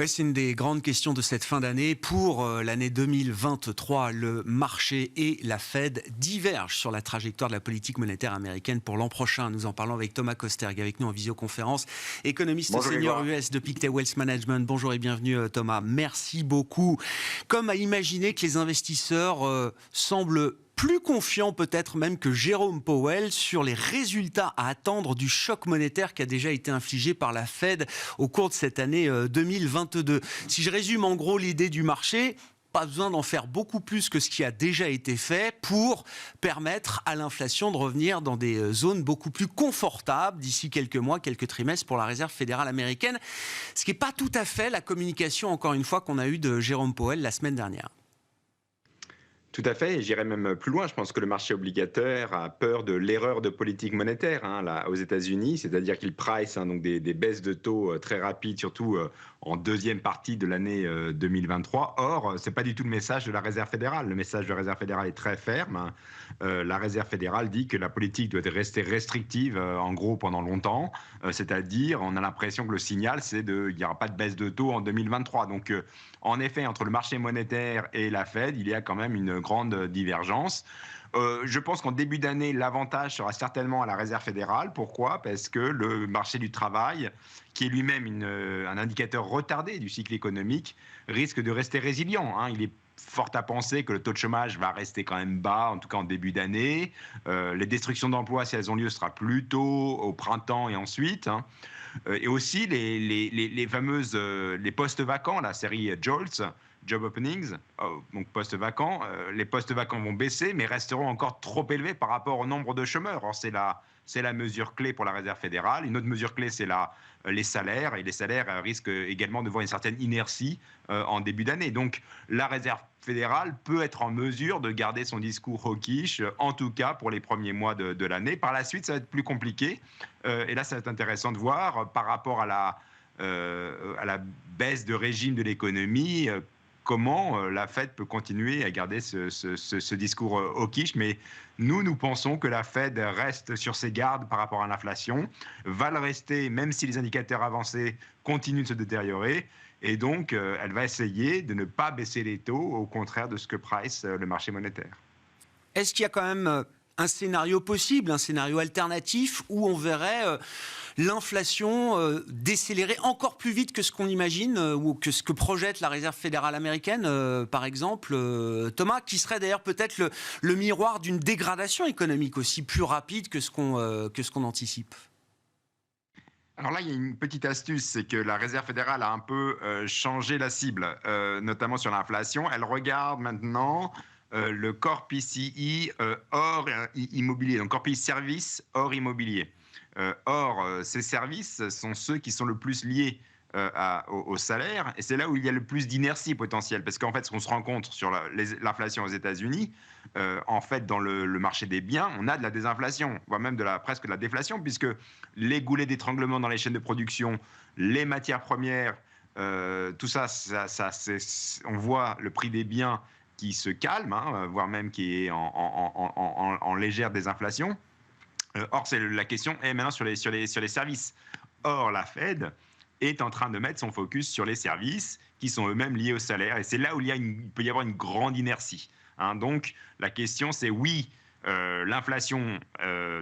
Oui, c'est une des grandes questions de cette fin d'année. Pour l'année 2023, le marché et la Fed divergent sur la trajectoire de la politique monétaire américaine pour l'an prochain. Nous en parlons avec Thomas Kosterg, avec nous en visioconférence, économiste Bonjour senior Grégoire. US de Pictet Wealth Management. Bonjour et bienvenue Thomas. Merci beaucoup. Comme à imaginer que les investisseurs semblent plus confiant peut-être même que Jérôme Powell sur les résultats à attendre du choc monétaire qui a déjà été infligé par la Fed au cours de cette année 2022. Si je résume en gros l'idée du marché, pas besoin d'en faire beaucoup plus que ce qui a déjà été fait pour permettre à l'inflation de revenir dans des zones beaucoup plus confortables d'ici quelques mois, quelques trimestres pour la Réserve fédérale américaine. Ce qui n'est pas tout à fait la communication, encore une fois, qu'on a eue de Jérôme Powell la semaine dernière. Tout à fait, et j'irais même plus loin. Je pense que le marché obligataire a peur de l'erreur de politique monétaire là, aux États-Unis, c'est-à-dire qu'il price donc des baisses de taux très rapides, surtout en deuxième partie de l'année 2023. Or, c'est pas du tout le message de la Réserve fédérale. Le message de la Réserve fédérale est très ferme. La Réserve fédérale dit que la politique doit rester restrictive, en gros, pendant longtemps. C'est-à-dire, on a l'impression que le signal, c'est qu'il n'y aura pas de baisse de taux en 2023. Donc, en effet, entre le marché monétaire et la Fed, il y a quand même une grande divergence. Je pense qu'en début d'année, l'avantage sera certainement à la Réserve fédérale. Pourquoi ? Parce que le marché du travail, qui est lui-même un indicateur retardé du cycle économique, risque de rester résilient. Il est fort à penser que le taux de chômage va rester quand même bas, en tout cas en début d'année. Les destructions d'emplois, si elles ont lieu, sera plutôt au printemps et ensuite. Et aussi les fameuses les postes vacants, la série JOLTS, Job Openings, donc postes vacants. Les postes vacants vont baisser, mais resteront encore trop élevés par rapport au nombre de chômeurs. Or, c'est la mesure clé pour la Réserve fédérale. Une autre mesure clé, c'est les salaires. Et les salaires risquent également de voir une certaine inertie en début d'année. Donc, la Réserve fédérale peut être en mesure de garder son discours hawkish, en tout cas pour les premiers mois de l'année. Par la suite, ça va être plus compliqué. Et là, ça va être intéressant de voir par rapport à la baisse de régime de l'économie, comment la Fed peut continuer à garder ce discours hawkish. Mais nous pensons que la Fed reste sur ses gardes par rapport à l'inflation, va le rester même si les indicateurs avancés continuent de se détériorer. Et donc, elle va essayer de ne pas baisser les taux, au contraire de ce que price le marché monétaire. Est-ce qu'il y a quand même un scénario possible, un scénario alternatif où on verrait l'inflation décélérer encore plus vite que ce qu'on imagine ou que ce que projette la Réserve fédérale américaine, par exemple, Thomas, qui serait d'ailleurs peut-être le miroir d'une dégradation économique aussi plus rapide que ce qu'on anticipe? Alors là, il y a une petite astuce, c'est que la Réserve fédérale a un peu changé la cible, notamment sur l'inflation. Elle regarde maintenant le Core PCE hors immobilier, donc Core PCE services hors immobilier. Or, ces services sont ceux qui sont le plus liés au salaire, et c'est là où il y a le plus d'inertie potentielle, parce qu'en fait, ce qu'on se rend compte sur l'inflation aux États-Unis, en fait, dans le marché des biens, on a de la désinflation, voire même presque de la déflation, puisque les goulets d'étranglement dans les chaînes de production, les matières premières, tout ça, on voit le prix des biens qui se calme, voire même qui est en légère désinflation. Or, c'est la question est maintenant sur les services. Or, la Fed est en train de mettre son focus sur les services qui sont eux-mêmes liés au salaire. Et c'est là où il peut y avoir une grande inertie. Donc, la question, c'est oui, l'inflation,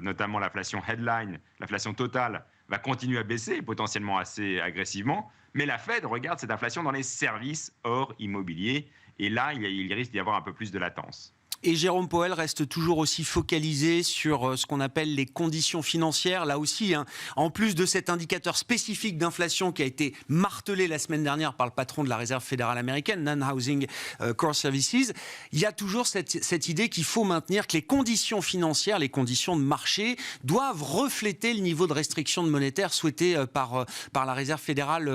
notamment l'inflation headline, l'inflation totale, va continuer à baisser, potentiellement assez agressivement. Mais la Fed regarde cette inflation dans les services hors immobilier. Et là, il risque d'y avoir un peu plus de latence. Et Jérôme Powell reste toujours aussi focalisé sur ce qu'on appelle les conditions financières. Là aussi, en plus de cet indicateur spécifique d'inflation qui a été martelé la semaine dernière par le patron de la Réserve fédérale américaine, Non-Housing Core Services, il y a toujours cette idée qu'il faut maintenir que les conditions financières, les conditions de marché doivent refléter le niveau de restriction de monétaire souhaité par la Réserve fédérale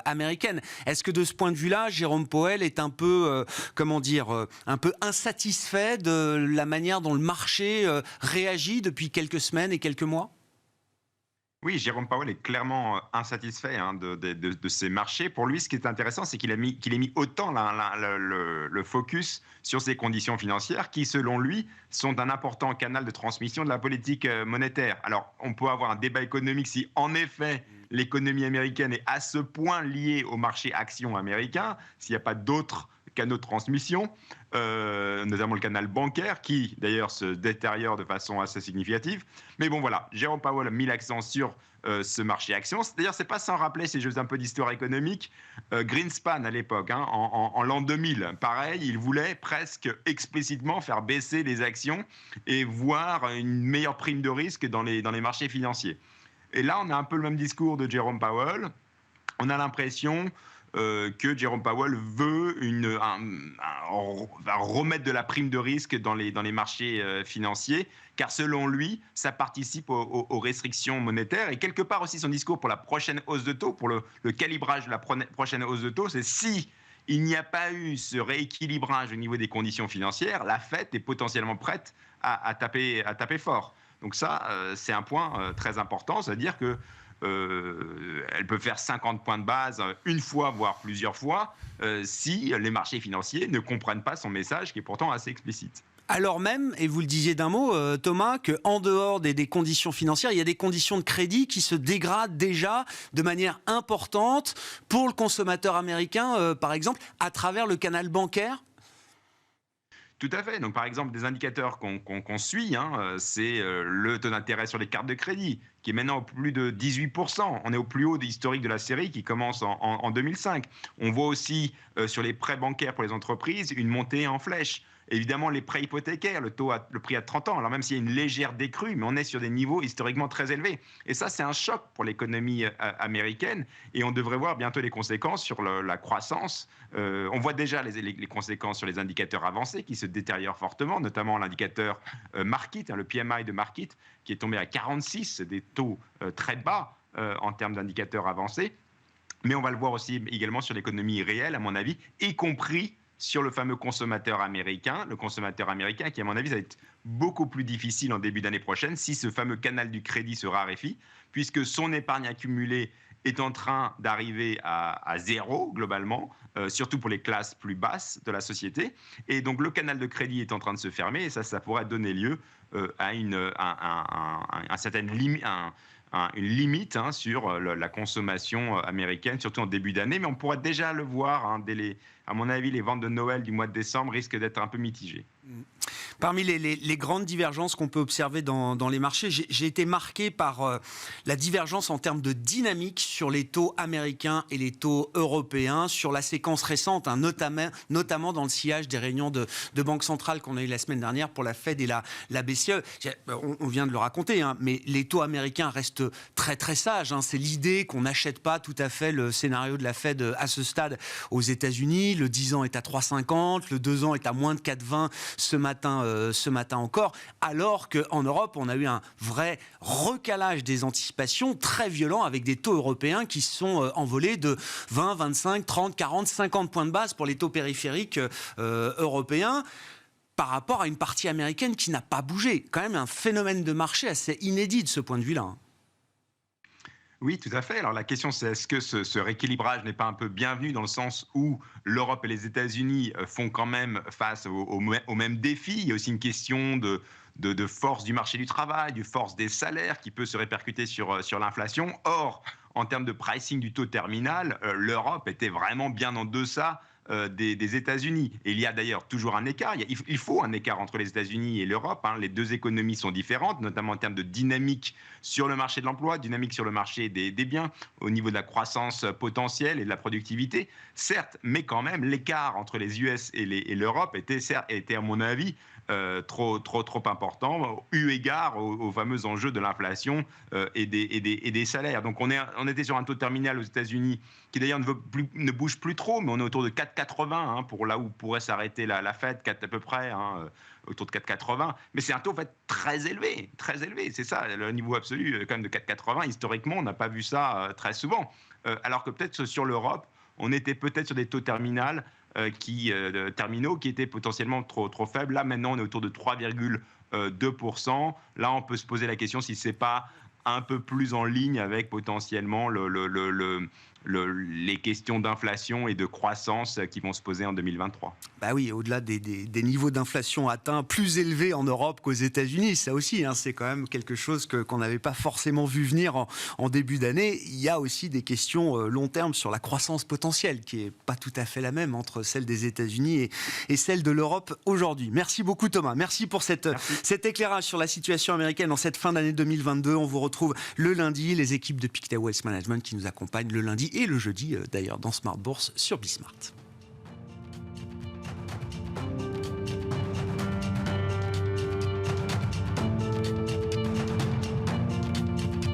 américaine. Est-ce que de ce point de vue-là, Jérôme Powell est un peu, un peu insatisfait de la manière dont le marché réagit depuis quelques semaines et quelques mois? Oui, Jérôme Powell est clairement insatisfait de ces marchés. Pour lui, ce qui est intéressant, c'est qu'il ait mis autant le focus sur ces conditions financières qui, selon lui, sont un important canal de transmission de la politique monétaire. Alors, on peut avoir un débat économique si, en effet, l'économie américaine est à ce point liée au marché action américain, s'il n'y a pas d'autres canaux de transmission, notamment le canal bancaire, qui d'ailleurs se détériore de façon assez significative. Mais bon, voilà, Jérôme Powell a mis l'accent sur ce marché action. D'ailleurs, c'est pas sans rappeler, si je fais un peu d'histoire économique, Greenspan à l'époque, hein, en l'an 2000, pareil, il voulait presque explicitement faire baisser les actions et voir une meilleure prime de risque dans les marchés financiers. Et là, on a un peu le même discours de Jérôme Powell. On a l'impression que Jérôme Powell veut va remettre de la prime de risque dans les marchés financiers, car selon lui, ça participe aux restrictions monétaires. Et quelque part aussi, son discours pour la prochaine hausse de taux, pour le calibrage de la prochaine hausse de taux, c'est si il n'y a pas eu ce rééquilibrage au niveau des conditions financières, la Fed est potentiellement prête à taper fort. Donc ça, c'est un point très important, c'est-à-dire que elle peut faire 50 points de base une fois, voire plusieurs fois, si les marchés financiers ne comprennent pas son message, qui est pourtant assez explicite. Alors même, et vous le disiez d'un mot, Thomas, qu'en dehors des conditions financières, il y a des conditions de crédit qui se dégradent déjà de manière importante pour le consommateur américain, par exemple, à travers le canal bancaire. Tout à fait. Donc, par exemple, des indicateurs qu'on suit, hein, c'est le taux d'intérêt sur les cartes de crédit, qui est maintenant au plus de 18%. On est au plus haut historique de la série, qui commence en 2005. On voit aussi sur les prêts bancaires pour les entreprises une montée en flèche. Évidemment, les prêts hypothécaires, le prix à 30 ans, alors même s'il y a une légère décrue, mais on est sur des niveaux historiquement très élevés. Et ça, c'est un choc pour l'économie américaine. Et on devrait voir bientôt les conséquences sur la croissance. On voit déjà les conséquences sur les indicateurs avancés qui se détériorent fortement, notamment l'indicateur Markit, le PMI de Markit, qui est tombé à 46, des taux très bas en termes d'indicateurs avancés. Mais on va le voir aussi également sur l'économie réelle, à mon avis, y compris sur le fameux consommateur américain, qui, à mon avis, ça va être beaucoup plus difficile en début d'année prochaine si ce fameux canal du crédit se raréfie, puisque son épargne accumulée est en train d'arriver à zéro, globalement, surtout pour les classes plus basses de la société. Et donc, le canal de crédit est en train de se fermer, et ça pourrait donner lieu à une limite sur la consommation américaine, surtout en début d'année. Mais on pourrait déjà le voir, hein, à mon avis, les ventes de Noël du mois de décembre risquent d'être un peu mitigées. Parmi les grandes divergences qu'on peut observer dans les marchés, j'ai été marqué par la divergence en termes de dynamique sur les taux américains et les taux européens, sur la séquence récente, hein, notamment dans le sillage des réunions de Banque centrale qu'on a eu la semaine dernière pour la Fed et la BCE. On vient de le raconter, hein, mais les taux américains restent très très sages. Hein. C'est l'idée qu'on n'achète pas tout à fait le scénario de la Fed à ce stade aux États-Unis. Le 10 ans est à 3,50, le 2 ans est à moins de 4,20 ce matin encore, alors qu'en Europe, on a eu un vrai recalage des anticipations très violent avec des taux européens qui sont envolés de 20, 25, 30, 40, 50 points de base pour les taux périphériques européens par rapport à une partie américaine qui n'a pas bougé. Quand même un phénomène de marché assez inédit de ce point de vue-là. Oui, tout à fait. Alors la question, c'est est-ce que ce rééquilibrage n'est pas un peu bienvenu dans le sens où l'Europe et les États-Unis font quand même face aux mêmes défis. Il y a aussi une question de force du marché du travail, de force des salaires qui peut se répercuter sur l'inflation. Or, en termes de pricing du taux terminal, l'Europe était vraiment bien en deçà des États-Unis. Et il y a d'ailleurs toujours un écart. Il faut un écart entre les États-Unis et l'Europe. Hein. Les deux économies sont différentes, notamment en termes de dynamique sur le marché de l'emploi, dynamique sur le marché des biens, au niveau de la croissance potentielle et de la productivité. Certes, mais quand même, l'écart entre les US et l'Europe était, à mon avis, trop important, eu égard aux fameux enjeux de l'inflation et des salaires. Donc on était sur un taux terminal aux États-Unis qui d'ailleurs ne bouge plus trop, mais on est autour de 4,80 hein, pour là où pourrait s'arrêter la Fed, 4 à peu près, hein, autour de 4,80. Mais c'est un taux en fait très élevé, très élevé. C'est ça, le niveau absolu quand même de 4,80. Historiquement, on n'a pas vu ça très souvent. Alors que peut-être sur l'Europe, on était peut-être sur des taux terminaux qui étaient potentiellement trop faibles. Là, maintenant, on est autour de 3,2%. Là, on peut se poser la question si ce n'est pas un peu plus en ligne avec potentiellement les questions d'inflation et de croissance qui vont se poser en 2023. Bah oui, au-delà des niveaux d'inflation atteints plus élevés en Europe qu'aux États-Unis, ça aussi, hein, c'est quand même quelque chose qu'on n'avait pas forcément vu venir en début d'année. Il y a aussi des questions long terme sur la croissance potentielle, qui n'est pas tout à fait la même entre celle des États-Unis et celle de l'Europe aujourd'hui. Merci beaucoup Thomas, merci pour cet éclairage sur la situation américaine en cette fin d'année 2022. On vous retrouve le lundi, les équipes de Pictet Wealth Management qui nous accompagnent le lundi et le jeudi d'ailleurs dans Smart Bourse sur Bismart.